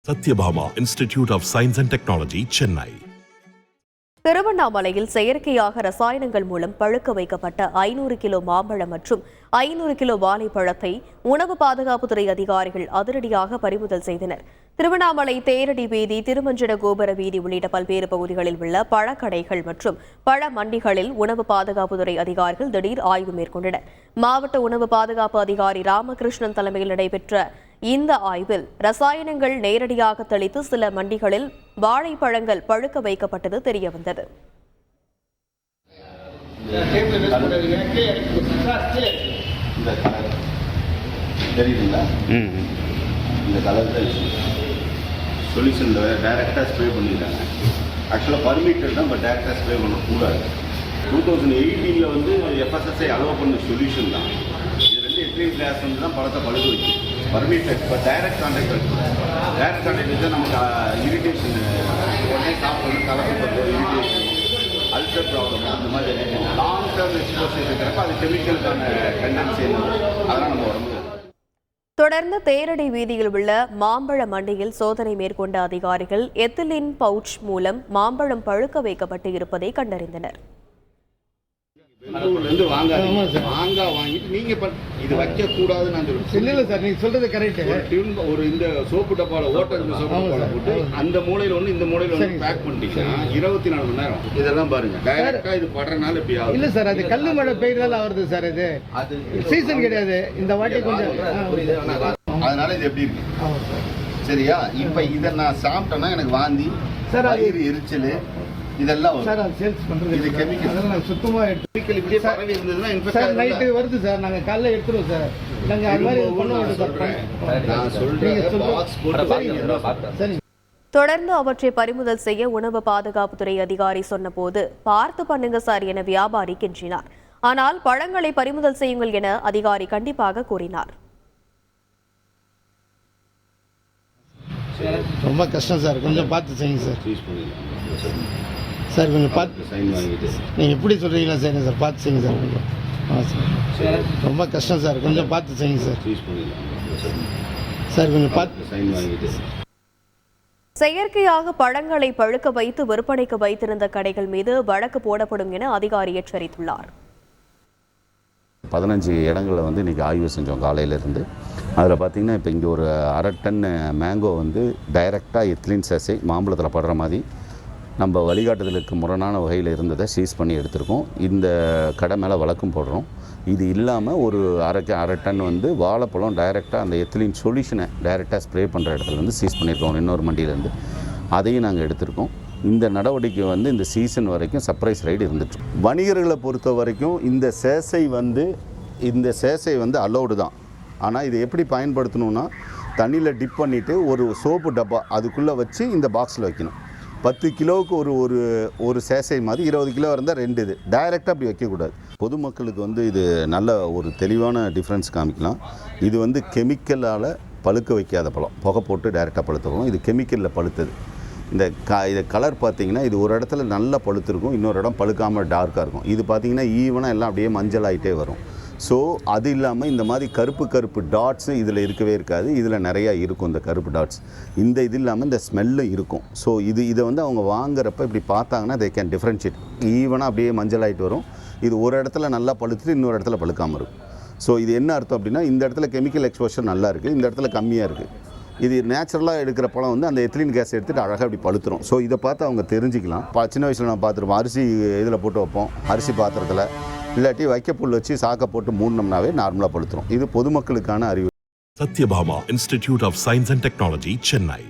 Satyabhama institute of science and technology, Chennai. திருவண்ணாமலையில் செயற்கையாக ரசாயனங்கள் மூலம் பழுக்க வைக்கப்பட்ட 500 கிலோ மாம்பழம் மற்றும் 500 கிலோ வாழைப்பழத்தை உணவு பாதுகாப்புத்துறை அதிகாரிகள் அதிரடியாக பறிமுதல் செய்தனர். திருவண்ணாமலை தேரடி வீதி, திருமஞ்சன கோபுர வீதி உள்ளிட்ட பல்வேறு பகுதிகளில் உள்ள பழக்கடைகள் மற்றும் பழ மண்டிகளில் உணவு பாதுகாப்புத்துறை அதிகாரிகள் திடீர் ஆய்வு மேற்கொண்டனர். மாவட்ட உணவு பாதுகாப்பு அதிகாரி ராமகிருஷ்ணன் தலைமையில் நடைபெற்ற இந்த ஆய்வில் ரசாயனங்கள் நேரடியாக தெளித்து சில மண்டிகளில் வாழைப்பழங்கள் பழுக்க வைக்கப்பட்டது தெரியவந்தது. சொல்யூஷன் டைரக்டாக ஸ்ப்ரே பண்ணியிருக்காங்க. ஆக்சுவலாக பர்மிட்டட் தான், பட் டைரக்டாக ஸ்ப்ரே பண்ணக்கூடாது. 2018 வந்து FSSAI அலோவ் பண்ண சொல்யூஷன் தான். இது ரெண்டு எத்தனை கிளாஸ் வந்து தான் பழத்தை பழுக்க வைக்கும். பர்மிட்டட், இப்போ டைரக்ட் கான்டாக்ட் வைக்கணும். டைரக்ட் கான்டாக்ட் வச்சு நமக்கு இரிட்டேஷன், உடனே சாப்பிட்றது கலப்பட்டு இரிட்டேஷன், அல்சர் ப்ராப்ளம், அந்த மாதிரி லாங் டேர்ம் எக்ஸ்போசர் இருக்கிறப்ப அது கெமிக்கலுக்கான டெண்டன்சி அதெல்லாம் நம்ம உடம்பு. தொடர்ந்து தேரடி வீதியில் உள்ள மாம்பழ மண்டியில் சோதனை மேற்கொண்ட அதிகாரிகள் எத்திலின் பவுச் மூலம் மாம்பழம் பழுக்க வைக்கப்பட்டு இருப்பதை கண்டறிந்தனர். வாங்கிட்டு நீங்க இது வைக்க கூடாதுன்னு இல்ல சார், நீங்க சொல்றது கரெக்ட். ஒரு இந்த சோப்பு டப்பால ஓட்டர் சோப்பு டப்பால போட்டு அந்த மூலையில ஒண்ணு இந்த மூலையில ஒண்ணு பேக் பண்ணிட்டீங்கன்னா 24 மணி நேரம் இதெல்லாம் பாருங்க. டைரக்டா இது படுறனால இப்படி ஆகும். இல்ல சார், அது கல்லு மழை பெய்யறதால வருது சார். இது சீசன் கிடையாது, இந்த வாட்டி கொஞ்சம். அதனால இது எப்படி இருக்கு சரியா? இப்ப இத நான் சாப்பிட்டேன்னா எனக்கு வாந்தி, வயிறு எரிச்சல் இதெல்லாம் சார் அது சேல்ஸ் பண்றது. இது கெமிக்கல், அதெல்லாம் சுத்தமா கெமிக்கல் இப்படி பரவி இருந்ததுன்னா சார் நைட் வருது சார். நாங்க காலைல எடுத்துறோம் சார். நாங்க அது மாதிரி பண்ணுவோம் சார். நான் சொல்றேன் பாக்ஸ் போட்டு பாருங்க. சரி. தொடர்ந்து அவற்றை பறிமுதல் செய்ய உணவு பாதுகாப்புத்துறை அதிகாரி சொன்னபோது பார்த்து பண்ணுங்க சார் என வியாபாரி கெஞ்சினார். ஆனால் பழங்களை பறிமுதல் செய்யுங்கள் என அதிகாரி கண்டிப்பாக கூறினார். ரொம்ப கஷ்டம் சார், கொஞ்சம் பார்த்து செய்யுங்க சார். சார் கொஞ்சம் பார்த்து சைன் வாங்கிட்டு நீங்கள் எப்படி சொல்கிறீங்களா சரி சார், பார்த்து செய்யுங்க சார். கொஞ்சம் சார் ரொம்ப கஷ்டம் சார், கொஞ்சம் பார்த்து செய்யுங்க சார். சார் கொஞ்சம் பார்த்து சைன் வாங்கிட்டு. செயற்கையாக பழங்களை பழுக்க வைத்து விற்பனைக்கு வைத்திருந்த கடைகள் மீது வழக்கு போடப்படும் என அதிகாரி எச்சரித்துள்ளார். 15 இடங்களில் வந்து இன்றைக்கி ஆய்வு செஞ்சோம் காலையிலேருந்து. அதில் பார்த்திங்கன்னா இப்போ இங்கே ஒரு 1/2 டன் மேங்கோ வந்து டைரெக்டாக எத்திலின் சேசை மாம்பழத்தில் படுற மாதிரி நம்ம வழிகாட்டுதலுக்கு முரணான வகையில் இருந்ததை சீஸ் பண்ணி எடுத்திருக்கோம். இந்த கடை மேலே வழக்கும் போடுறோம். இது இல்லாமல் ஒரு 1/2 டன் வந்து வாழைப்பழம் டைரெக்டாக அந்த எத்திலின் சொல்யூஷனை டைரெக்டாக ஸ்ப்ரே பண்ணுற இடத்துல வந்து சீஸ் பண்ணியிருக்கோம் இன்னொரு மண்டியிலேருந்து. அதையும் நாங்கள் எடுத்திருக்கோம். இந்த நடவடிக்கை வந்து இந்த சீசன் வரைக்கும் சர்ப்ரைஸ் ரைடு இருந்துச்சு. வணிகர்களை பொறுத்த வரைக்கும் இந்த சேசை வந்து அலோடு தான். ஆனால் இதை எப்படி பயன்படுத்தணுன்னா, தண்ணியில் டிப் பண்ணிவிட்டு ஒரு சோப்பு டப்பா அதுக்குள்ளே வச்சு இந்த பாக்ஸில் வைக்கணும். 10 கிலோவுக்கு ஒரு சேசை மாதிரி 20 கிலோ இருந்தால் 2 இது டைரெக்டாக அப்படி வைக்கக்கூடாது. பொதுமக்களுக்கு வந்து இது நல்ல ஒரு தெளிவான டிஃப்ரென்ஸ் காமிக்கலாம். இது வந்து கெமிக்கலால் பழுக்க வைக்காத பழம், புகை போட்டு டைரெக்டாக பழுத்துருவோம். இது கெமிக்கலில் பழுத்தது. இது கலர் பார்த்திங்கன்னா இது ஒரு இடத்துல நல்லா பழுத்திருக்கும், இன்னொரு இடம் பழுக்காமல் டார்க்காக இருக்கும். இது பார்த்திங்கன்னா ஈவனாக எல்லாம் அப்படியே மஞ்சள் ஆகிட்டே வரும். ஸோ அது இல்லாமல் இந்த மாதிரி கருப்பு டாட்ஸு இதில் இருக்கவே இருக்காது. இதில் நிறையா இருக்கும் இந்த கருப்பு டாட்ஸ். இது இல்லாமல் இந்த ஸ்மெல்லும் இருக்கும். ஸோ இதை வந்து அவங்க வாங்குறப்ப இப்படி பார்த்தாங்கன்னா தே கேன் டிஃப்ரென்ஷியேட். ஈவனாக அப்படியே மஞ்சள் ஆகிட்டு வரும். இது ஒரு இடத்துல நல்லா பழுத்துட்டு இன்னொரு இடத்துல பழுக்காமல் இருக்கும். ஸோ இது என்ன அர்த்தம் அப்படின்னா, இந்த இடத்துல கெமிக்கல் எக்ஸ்போஷர் நல்லா இருக்குது, இந்த இடத்துல கம்மியாக இருக்குது. இது நேச்சுரலாக எடுக்கிற பழம் வந்து அந்த எத்திலின் கேஸ் எடுத்துகிட்டு அழகாக அப்படி பழுத்துரும். ஸோ இதை பார்த்து அவங்க தெரிஞ்சிக்கலாம். சின்ன வயசில் நான் பார்த்துருப்போம், அரிசி இதில் போட்டு வைப்போம், அரிசி பாத்திரத்தில், இல்லாட்டி வைக்கப்புல் வச்சு சாக்கை போட்டு மூடினோம்னாவே நார்மலாக பழுத்துரும். இது பொதுமக்களுக்கான அறிவு. Sathyabama institute of science and technology, Chennai.